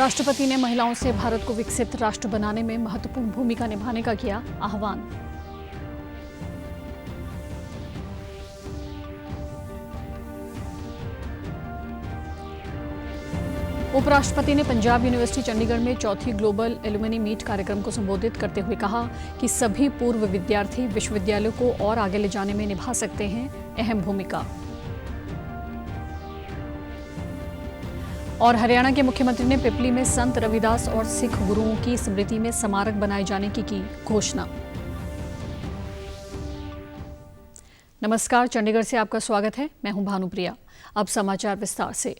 राष्ट्रपति ने महिलाओं से भारत को विकसित राष्ट्र बनाने में महत्वपूर्ण भूमिका निभाने का किया आह्वान। उपराष्ट्रपति ने पंजाब यूनिवर्सिटी चंडीगढ़ में चौथी ग्लोबल एलुमनी मीट कार्यक्रम को संबोधित करते हुए कहा कि सभी पूर्व विद्यार्थी विश्वविद्यालयों को और आगे ले जाने में निभा सकते हैं अहम भूमिका। और हरियाणा के मुख्यमंत्री ने पिपली में संत रविदास और सिख गुरुओं की स्मृति में स्मारक बनाए जाने की घोषणा। नमस्कार, चंडीगढ़ से आपका स्वागत है। मैं हूं भानुप्रिया। अब समाचार विस्तार से।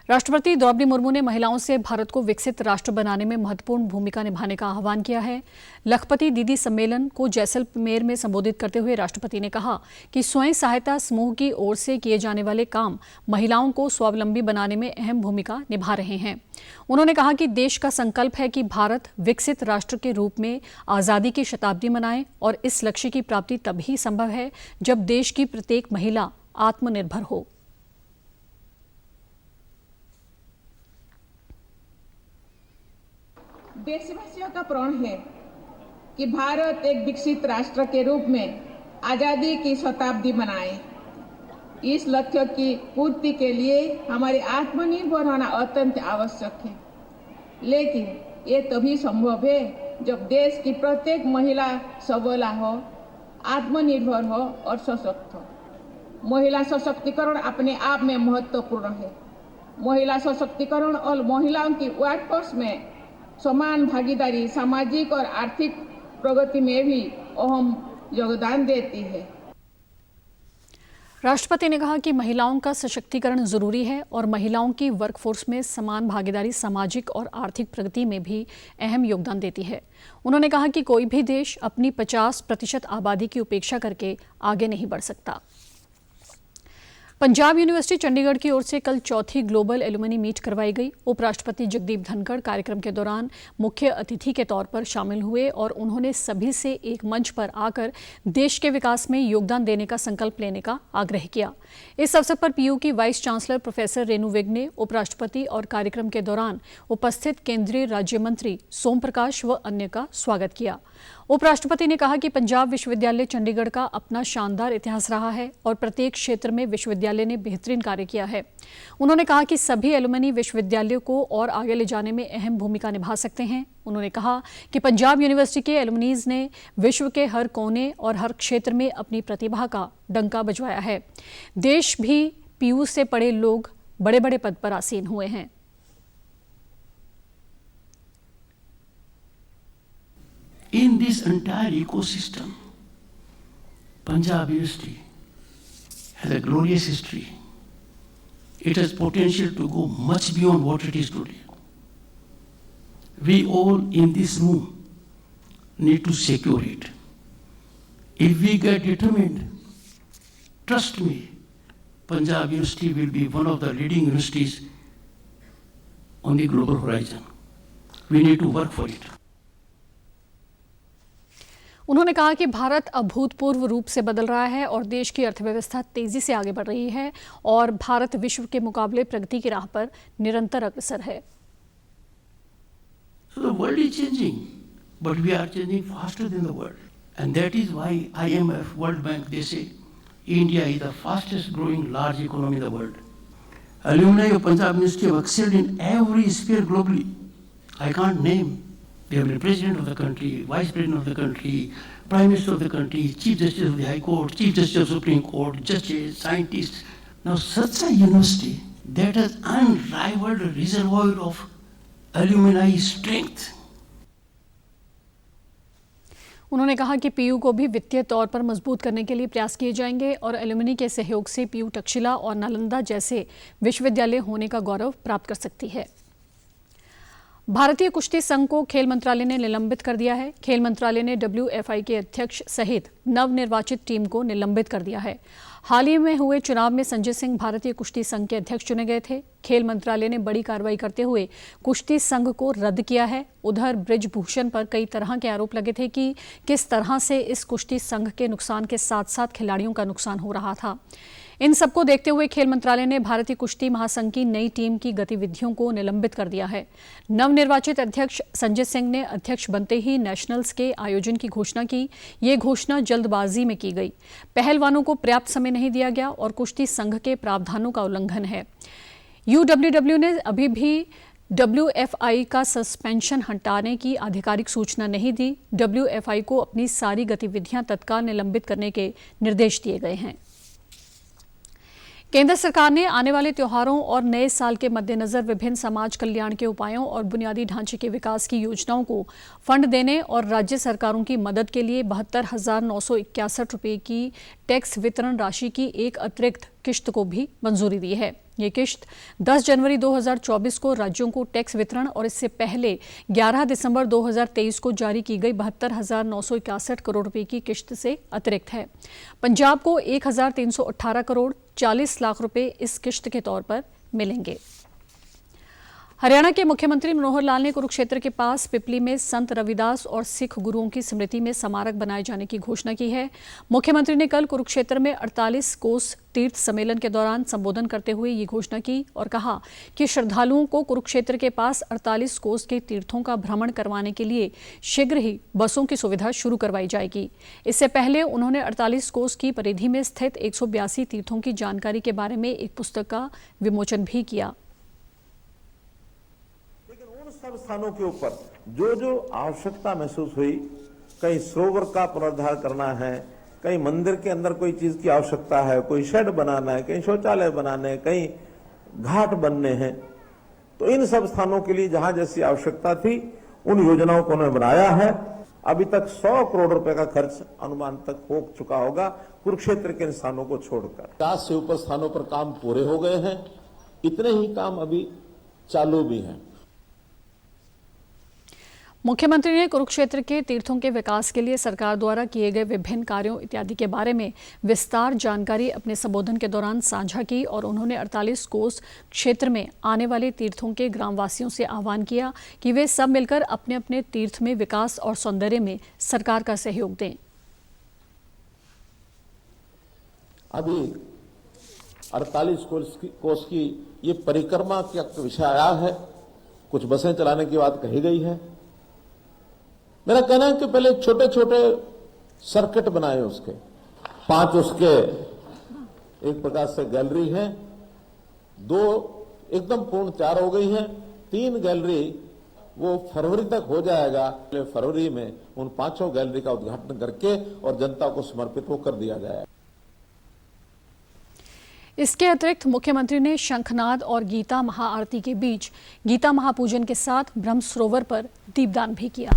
राष्ट्रपति द्रौपदी मुर्मू ने महिलाओं से भारत को विकसित राष्ट्र बनाने में महत्वपूर्ण भूमिका निभाने का आह्वान किया है। लखपति दीदी सम्मेलन को जैसलमेर में संबोधित करते हुए राष्ट्रपति ने कहा कि स्वयं सहायता समूह की ओर से किए जाने वाले काम महिलाओं को स्वावलंबी बनाने में अहम भूमिका निभा रहे हैं। उन्होंने कहा कि देश का संकल्प है कि भारत विकसित राष्ट्र के रूप में आज़ादी की शताब्दी मनाए और इस लक्ष्य की प्राप्ति तभी संभव है जब देश की प्रत्येक महिला आत्मनिर्भर हो। देशवासियों का प्रण है कि भारत एक विकसित राष्ट्र के रूप में आज़ादी की शताब्दी मनाए। इस लक्ष्य की पूर्ति के लिए हमारे आत्मनिर्भर होना अत्यंत आवश्यक है, लेकिन ये तभी संभव है जब देश की प्रत्येक महिला सबला हो, आत्मनिर्भर हो और सशक्त हो। महिला सशक्तिकरण अपने आप में महत्वपूर्ण है। महिला सशक्तिकरण और महिलाओं की वर्कफोर्स में समान भागीदारी सामाजिक और आर्थिक प्रगति में भी अहम योगदान देती है। राष्ट्रपति ने कहा कि महिलाओं का सशक्तिकरण जरूरी है और महिलाओं की वर्कफोर्स में समान भागीदारी सामाजिक और आर्थिक प्रगति में भी अहम योगदान देती है। उन्होंने कहा कि कोई भी देश अपनी 50% आबादी की उपेक्षा करके आगे नहीं बढ़ सकता। पंजाब यूनिवर्सिटी चंडीगढ़ की ओर से कल चौथी ग्लोबल एलुमनी मीट करवाई गई। उपराष्ट्रपति जगदीप धनखड़ कार्यक्रम के दौरान मुख्य अतिथि के तौर पर शामिल हुए और उन्होंने सभी से एक मंच पर आकर देश के विकास में योगदान देने का संकल्प लेने का आग्रह किया। इस अवसर पर पीयू की vice chancellor professor Renu Vig ने उपराष्ट्रपति और कार्यक्रम के दौरान उपस्थित केंद्रीय राज्य मंत्री सोम प्रकाश व अन्य का स्वागत किया। उपराष्ट्रपति ने कहा कि पंजाब विश्वविद्यालय चंडीगढ़ का अपना शानदार इतिहास रहा है और प्रत्येक क्षेत्र में विश्वविद्यालय ने बेहतरीन कार्य किया है। उन्होंने कहा कि सभी एलुमनी विश्वविद्यालयों को और आगे ले जाने में अहम भूमिका निभा सकते हैं। उन्होंने कहा कि पंजाब यूनिवर्सिटी के एलुमनीज ने विश्व के हर कोने और हर क्षेत्र में अपनी प्रतिभा का डंका बजवाया है। देश भी पीयू से पढ़े लोग बड़े बड़े पद पर आसीन हुए हैं। In this entire ecosystem, Punjab University has a glorious history. It has potential to go much beyond what it is today. We all in this room need to secure it. If we get determined, trust me, Punjab University will be one of the leading universities on the global horizon. We need to work for it. उन्होंने कहा कि भारत अभूतपूर्व रूप से बदल रहा है और देश की अर्थव्यवस्था तेजी से आगे बढ़ रही है और भारत विश्व के मुकाबले प्रगति की राह पर निरंतर अग्रसर है। So the world is changing, but we are changing faster than the world, and that is why IMF, World Bank, they say India is the fastest growing large economy in the world. Alumni of Punjab University have excelled in every sphere globally. I can't name. They have been president of the country, vice president of the country, prime minister of the country, chief justice of the High Court, chief justice of the Supreme Court, judges, scientists. Now such a university that has unrivaled reservoir of alumni strength. उन्होंने कहा कि PU को भी वित्तीय तौर पर मजबूत करने के लिए प्रयास किए जाएंगे और एलुमनी के सहयोग से पीयू तक्षशिला और नालंदा जैसे विश्वविद्यालय होने का गौरव प्राप्त कर सकती है। भारतीय कुश्ती संघ को खेल मंत्रालय ने निलंबित कर दिया है। खेल मंत्रालय ने WFI के अध्यक्ष सहित नवनिर्वाचित टीम को निलंबित कर दिया है। हाल ही में हुए चुनाव में संजय सिंह भारतीय कुश्ती संघ के अध्यक्ष चुने गए थे। खेल मंत्रालय ने बड़ी कार्रवाई करते हुए कुश्ती संघ को रद्द किया है। उधर बृजभूषण पर कई तरह के आरोप लगे थे कि किस तरह से इस कुश्ती संघ के नुकसान के साथ साथ खिलाड़ियों का नुकसान हो रहा था। इन सबको देखते हुए खेल मंत्रालय ने भारतीय कुश्ती महासंघ की नई टीम की गतिविधियों को निलंबित कर दिया है। नवनिर्वाचित अध्यक्ष संजय सिंह ने अध्यक्ष बनते ही नेशनल्स के आयोजन की घोषणा की। ये घोषणा जल्दबाजी में की गई। पहलवानों को पर्याप्त समय नहीं दिया गया और कुश्ती संघ के प्रावधानों का उल्लंघन है। यूडब्ल्यूडब्ल्यू ने अभी भी WFI का सस्पेंशन हटाने की आधिकारिक सूचना नहीं दी। WFI को अपनी सारी गतिविधियां तत्काल निलंबित करने के निर्देश दिए गए हैं। केंद्र सरकार ने आने वाले त्योहारों और नए साल के मद्देनजर विभिन्न समाज कल्याण के उपायों और बुनियादी ढांचे के विकास की योजनाओं को फंड देने और राज्य सरकारों की मदद के लिए 72,961 रुपये की टैक्स वितरण राशि की एक अतिरिक्त किश्त को भी मंजूरी दी है। ये किश्त 10 जनवरी 2024 को राज्यों को टैक्स वितरण और इससे पहले 11 दिसंबर 2023 को जारी की गई 72,961 करोड़ रुपए की किश्त से अतिरिक्त है। पंजाब को 1,318 करोड़ 40 लाख रुपए इस किश्त के तौर पर मिलेंगे। हरियाणा के मुख्यमंत्री मनोहर लाल ने कुरुक्षेत्र के पास पिपली में संत रविदास और सिख गुरुओं की स्मृति में स्मारक बनाए जाने की घोषणा की है। मुख्यमंत्री ने कल कुरुक्षेत्र में 48 कोस तीर्थ सम्मेलन के दौरान संबोधन करते हुए ये घोषणा की और कहा कि श्रद्धालुओं को कुरुक्षेत्र के पास 48 कोस के तीर्थों का भ्रमण करवाने के लिए शीघ्र ही बसों की सुविधा शुरू करवाई जाएगी। इससे पहले उन्होंने 48 कोस की परिधि में स्थित 182 तीर्थों की जानकारी के बारे में एक पुस्तक का विमोचन भी किया। सब स्थानों के ऊपर जो जो आवश्यकता महसूस हुई, कहीं सरोवर का पुनरुद्धार करना है, कहीं मंदिर के अंदर कोई चीज की आवश्यकता है, कोई शेड बनाना है, कहीं शौचालय बनाने हैं, कहीं घाट बनने हैं, तो इन सब स्थानों के लिए जहां जैसी आवश्यकता थी उन योजनाओं को उन्होंने बनाया है। अभी तक 100 करोड़ रुपए का खर्च अनुमान तक हो चुका होगा कुरुक्षेत्र के इन स्थानों को छोड़कर। 50 से ऊपर स्थानों पर काम पूरे हो गए हैं, इतने ही काम अभी चालू भी हैं। मुख्यमंत्री ने कुरुक्षेत्र के तीर्थों के विकास के लिए सरकार द्वारा किए गए विभिन्न कार्यों इत्यादि के बारे में विस्तार जानकारी अपने संबोधन के दौरान साझा की और उन्होंने 48 कोस क्षेत्र में आने वाले तीर्थों के ग्रामवासियों से आह्वान किया कि वे सब मिलकर अपने अपने तीर्थ में विकास और सौंदर्य में सरकार का सहयोग दें। अभी 48 कोस की ये परिक्रमा का विषय आया है, कुछ बसें चलाने की बात कही गई है। मेरा कहना है कि पहले छोटे छोटे सर्किट बनाए, उसके 5 उसके एक प्रकार से गैलरी हैं, 2 एकदम पूर्ण 4 हो गई हैं, 3 गैलरी वो फरवरी तक हो जाएगा। फरवरी में उन 5 गैलरी का उद्घाटन करके और जनता को समर्पित वो कर दिया जाएगा। इसके अतिरिक्त मुख्यमंत्री ने शंखनाद और गीता महाआरती के बीच गीता महापूजन के साथ ब्रह्म सरोवर पर दीपदान भी किया।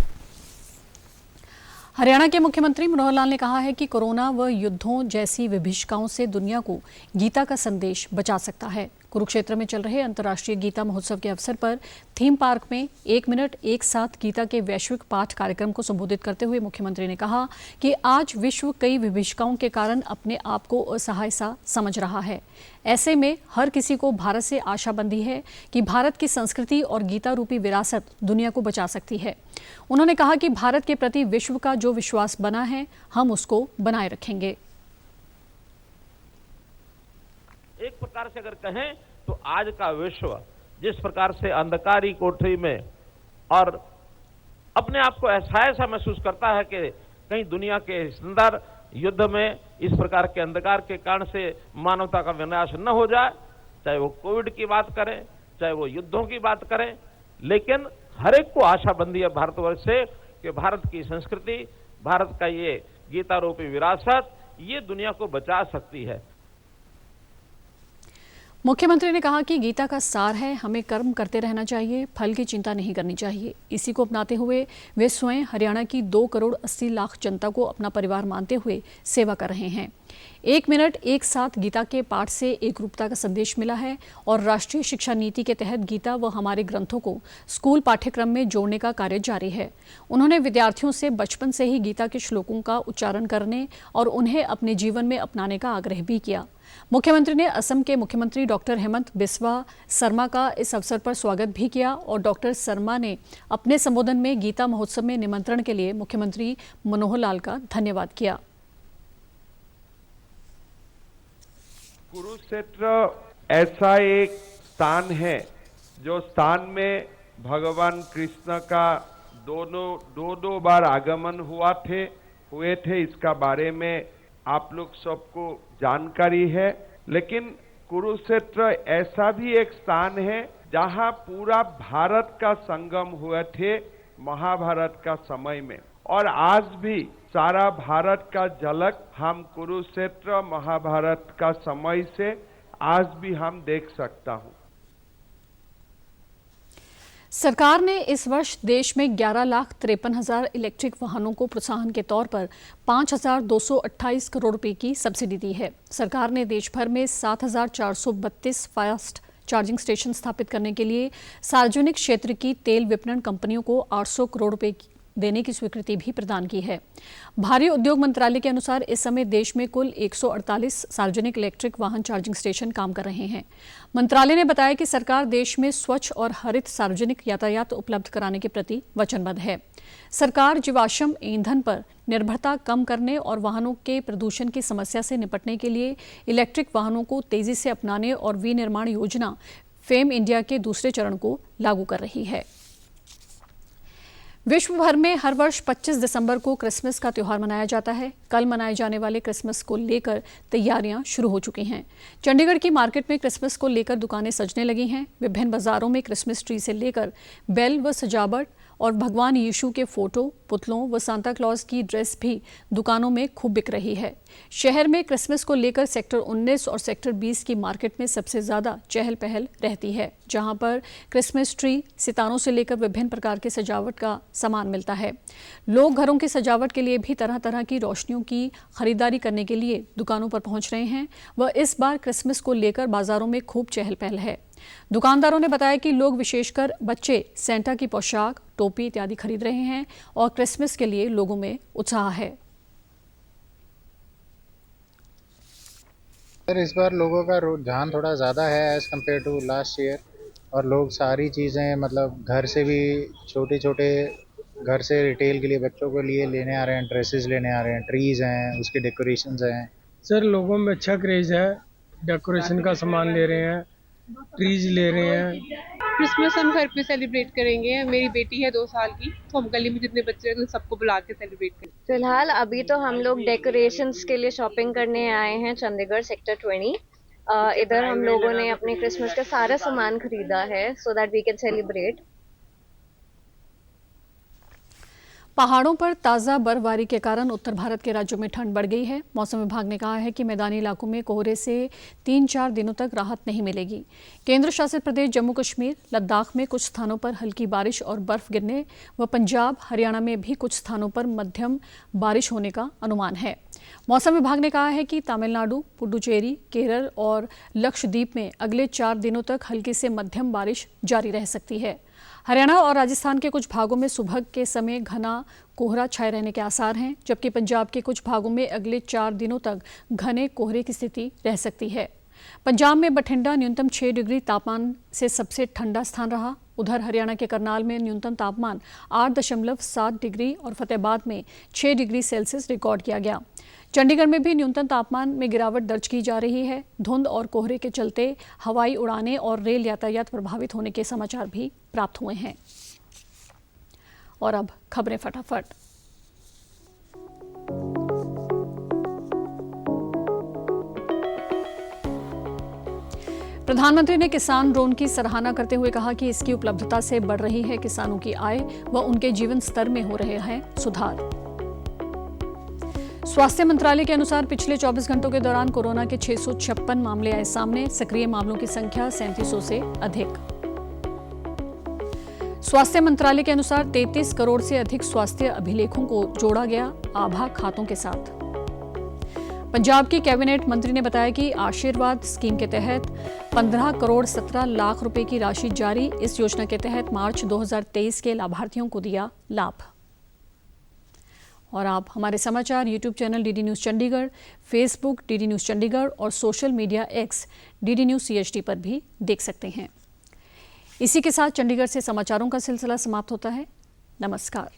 हरियाणा के मुख्यमंत्री मनोहर लाल ने कहा है कि कोरोना व युद्धों जैसी विभीषिकाओं से दुनिया को गीता का संदेश बचा सकता है। कुरुक्षेत्र में चल रहे अंतर्राष्ट्रीय गीता महोत्सव के अवसर पर थीम पार्क में 1 मिनट एक साथ गीता के वैश्विक पाठ कार्यक्रम को संबोधित करते हुए मुख्यमंत्री ने कहा कि आज विश्व कई विभीषिकाओं के कारण अपने आप को असहाय सा समझ रहा है। ऐसे में हर किसी को भारत से आशा बंधी है कि भारत की संस्कृति और गीता रूपी विरासत दुनिया को बचा सकती है। उन्होंने कहा कि भारत के प्रति विश्व का जो विश्वास बना है, हम उसको बनाए रखेंगे। एक प्रकार से अगर कहें तो आज का विश्व जिस प्रकार से अंधकारी कोठरी में और अपने आप को असहाय सा महसूस करता है कि कहीं दुनिया के अंदर युद्ध में इस प्रकार के अंधकार के कारण से मानवता का विनाश न हो जाए, चाहे वो कोविड की बात करें, चाहे वो युद्धों की बात करें, लेकिन हर एक को आशा बंधी है भारतवर्ष से कि भारत की संस्कृति, भारत का ये गीता रूपी विरासत ये दुनिया को बचा सकती है। मुख्यमंत्री ने कहा कि गीता का सार है, हमें कर्म करते रहना चाहिए, फल की चिंता नहीं करनी चाहिए। इसी को अपनाते हुए वे स्वयं हरियाणा की 2 करोड़ 80 लाख जनता को अपना परिवार मानते हुए सेवा कर रहे हैं। 1 मिनट एक साथ गीता के पाठ से एकरूपता का संदेश मिला है और राष्ट्रीय शिक्षा नीति के तहत गीता व हमारे ग्रंथों को स्कूल पाठ्यक्रम में जोड़ने का कार्य जारी है। उन्होंने विद्यार्थियों से बचपन से ही गीता के श्लोकों का उच्चारण करने और उन्हें अपने जीवन में अपनाने का आग्रह भी किया। मुख्यमंत्री ने असम के मुख्यमंत्री डॉक्टर हेमंत बिस्वा शर्मा का इस अवसर पर स्वागत भी किया और डॉक्टर शर्मा ने अपने संबोधन में गीता महोत्सव में निमंत्रण के लिए मुख्यमंत्री मनोहर लाल का धन्यवाद किया। कुरुक्षेत्र ऐसा एक स्थान है जो स्थान में भगवान कृष्ण का दो बार आगमन हुए थे। इसका बारे में आप लोग सबको जानकारी है। लेकिन कुरुक्षेत्र ऐसा भी एक स्थान है जहां पूरा भारत का संगम हुए थे महाभारत का समय में, और आज भी सारा भारत का झलक हम कुरुक्षेत्र महाभारत का समय से आज भी हम देख सकता हूं। सरकार ने इस वर्ष देश में 11,53,000 इलेक्ट्रिक वाहनों को प्रोत्साहन के तौर पर 5,228 करोड़ रुपए की सब्सिडी दी है। सरकार ने देश भर में 7,432 फास्ट चार्जिंग स्टेशन स्थापित करने के लिए सार्वजनिक क्षेत्र की तेल विपणन कंपनियों को 800 करोड़ रुपए देने की स्वीकृति भी प्रदान की है। भारी उद्योग मंत्रालय के अनुसार इस समय देश में कुल 148 सार्वजनिक इलेक्ट्रिक वाहन चार्जिंग स्टेशन काम कर रहे हैं। मंत्रालय ने बताया कि सरकार देश में स्वच्छ और हरित सार्वजनिक यातायात उपलब्ध कराने के प्रति वचनबद्ध है। सरकार जीवाश्म ईंधन पर निर्भरता कम करने और वाहनों के प्रदूषण की समस्या से निपटने के लिए इलेक्ट्रिक वाहनों को तेजी से अपनाने और विनिर्माण योजना फेम इंडिया के दूसरे चरण को लागू कर रही है। विश्व भर में हर वर्ष 25 दिसंबर को क्रिसमस का त्यौहार मनाया जाता है। कल मनाए जाने वाले क्रिसमस को लेकर तैयारियां शुरू हो चुकी हैं। चंडीगढ़ की मार्केट में क्रिसमस को लेकर दुकानें सजने लगी हैं। विभिन्न बाजारों में क्रिसमस ट्री से लेकर बेल व सजावट और भगवान यीशु के फोटो, पुतलों व सांता क्लॉज की ड्रेस भी दुकानों में खूब बिक रही है। शहर में क्रिसमस को लेकर सेक्टर 19 और सेक्टर 20 की मार्केट में सबसे ज़्यादा चहल पहल रहती है, जहां पर क्रिसमस ट्री, सितारों से लेकर विभिन्न प्रकार के सजावट का सामान मिलता है। लोग घरों की सजावट के लिए भी तरह तरह की रोशनियों की खरीदारी करने के लिए दुकानों पर पहुंच रहे हैं। वह इस बार क्रिसमस को लेकर बाजारों में खूब चहल पहल है। दुकानदारों ने बताया कि लोग, विशेषकर बच्चे, सेंटा की पोशाक, टोपी इत्यादि खरीद रहे हैं और क्रिसमस के लिए लोगों में उत्साह है। सर, इस बार लोगों का रुझान थोड़ा ज़्यादा है as compare to last year, और लोग सारी चीज़ें मतलब घर से भी छोटे घर से रिटेल के लिए बच्चों को लिए लेने आ रहे हैं, ड्रेसेस लेने आ रहे हैं, ट्रीज़ हैं, उसके डेकोरेशंस हैं। सर, लोगों में अच्छा क्रेज़ है, डेकोरेशन का सामान ले रहे हैं, ट्रीज ले रहे हैं। क्रिसमस हम घर पे सेलिब्रेट करेंगे। मेरी बेटी है 2 साल की, तो हम गली में जितने बच्चे हैं सबको बुला के सेलिब्रेट करेंगे। फिलहाल अभी तो हम लोग डेकोरेशंस के लिए शॉपिंग करने आए हैं चंडीगढ़ सेक्टर 20। इधर हम लोगों ने अपने क्रिसमस का सारा सामान खरीदा है so that we can celebrate. पहाड़ों पर ताज़ा बर्फबारी के कारण उत्तर भारत के राज्यों में ठंड बढ़ गई है। मौसम विभाग ने कहा है कि मैदानी इलाकों में कोहरे से 3-4 दिनों तक राहत नहीं मिलेगी। केंद्र शासित प्रदेश जम्मू कश्मीर, लद्दाख में कुछ स्थानों पर हल्की बारिश और बर्फ गिरने व पंजाब, हरियाणा में भी कुछ स्थानों पर मध्यम बारिश होने का अनुमान है। मौसम विभाग ने कहा है कि तमिलनाडु, पुडुचेरी, केरल और लक्षद्वीप में अगले 4 दिनों तक हल्की से मध्यम बारिश जारी रह सकती है। हरियाणा और राजस्थान के कुछ भागों में सुबह के समय घना कोहरा छाए रहने के आसार हैं, जबकि पंजाब के कुछ भागों में अगले 4 दिनों तक घने कोहरे की स्थिति रह सकती है। पंजाब में बठिंडा न्यूनतम 6 डिग्री तापमान से सबसे ठंडा स्थान रहा। उधर हरियाणा के करनाल में न्यूनतम तापमान 8.7 डिग्री और फतेहाबाद में 6 डिग्री सेल्सियस रिकॉर्ड किया गया। चंडीगढ़ में भी न्यूनतम तापमान में गिरावट दर्ज की जा रही है। धुंध और कोहरे के चलते हवाई उड़ानें और रेल यातायात प्रभावित होने के समाचार भी प्राप्त हुए हैं। और अब खबरें फटाफट। प्रधानमंत्री ने किसान ड्रोन की सराहना करते हुए कहा कि इसकी उपलब्धता से बढ़ रही है किसानों की आय व उनके जीवन स्तर में हो रहे हैं सुधार। स्वास्थ्य मंत्रालय के अनुसार पिछले 24 घंटों के दौरान कोरोना के 656 मामले आए सामने। सक्रिय मामलों की संख्या 3700 से अधिक। स्वास्थ्य मंत्रालय के अनुसार 33 करोड़ से अधिक स्वास्थ्य अभिलेखों को जोड़ा गया आभा खातों के साथ। पंजाब की कैबिनेट मंत्री ने बताया कि आशीर्वाद स्कीम के तहत 15 करोड़ 17 लाख रुपए की राशि जारी। इस योजना के तहत मार्च 2023 के लाभार्थियों को दिया लाभ। और आप हमारे समाचार YouTube channel DD news Chandigarh, Facebook DD news Chandigarh और social media X DD news CHD पर भी देख सकते हैं। इसी के साथ चंडीगढ़ से समाचारों का सिलसिला समाप्त होता है। नमस्कार।